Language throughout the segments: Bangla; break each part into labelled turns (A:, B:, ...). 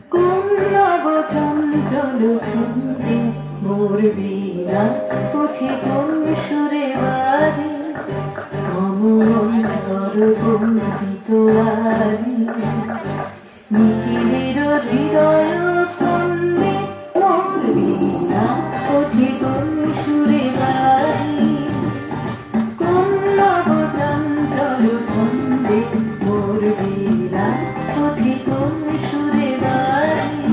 A: কোন নব চঞ্চল ছন্দে মোর বীণা উঠে কোন সুরে বাজে মম অন্তর কম্পিত আজি নিখিলের হৃদয় স্পন্দে মোর বীণা উঠে কোন সুরে বাজে কোন নব চঞ্চল ছন্দে মোর বীণা উঠে কোন সুরে বাজে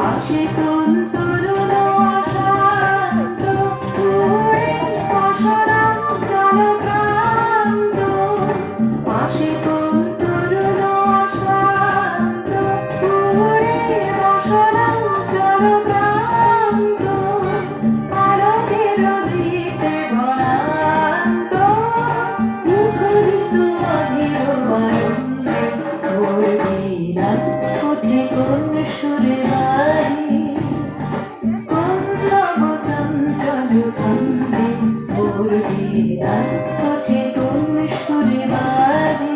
A: আশিকুন তরুণ অশান্ত উড়ে অসরাম জলক্রান্ত আশিকুন তরুণ অশান্ত উড়ে অসরাম জলক্রান্ত আলোকের দিতে ভরান্ত মুখরিত অধীর আনন্দে মোর বীণা ওঠে কোন সুরে বাজে কোন নব চঞ্চল ছন্দে মোর বীণা ওঠে কোন সুরে বাজে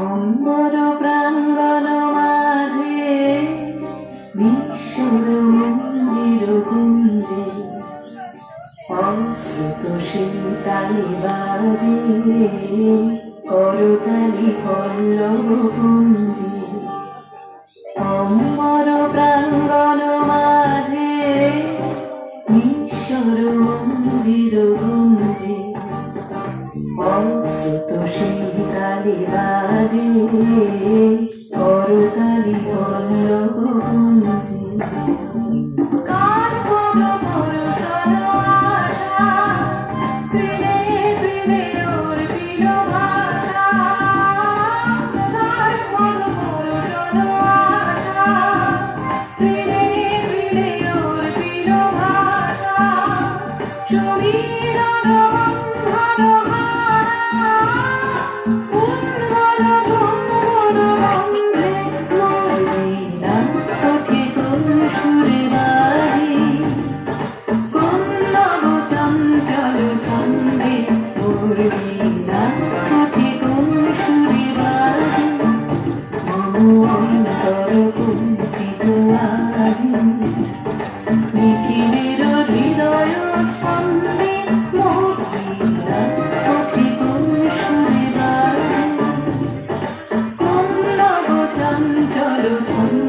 A: অম্বর প্রাঙ্গণ মাঝে বিশ্বর মন্দির কুঞ্জে অশ্রুত শীতালি বাজে করতালি পল্লব কুঞ্জে অম্বর প্রাঙ্গণ মাঝে বিশ্বর মন্দির কুঞ্জে অশ্রুত শীতালি বাজে করতালি পল্লব কুঞ্জে কার কোন পুরুষর আশা ফিরে ফিরে ওর বিল ভাষা কার কোন পুরুষর আশা ফিরে ফিরে ওর বিল ভাষা চুরির বন্ধন নিখিলের হৃদয় স্পন্দে মোর বীণা ওঠে কোন সুরে বাজে কোন নব চঞ্চল ছন্দে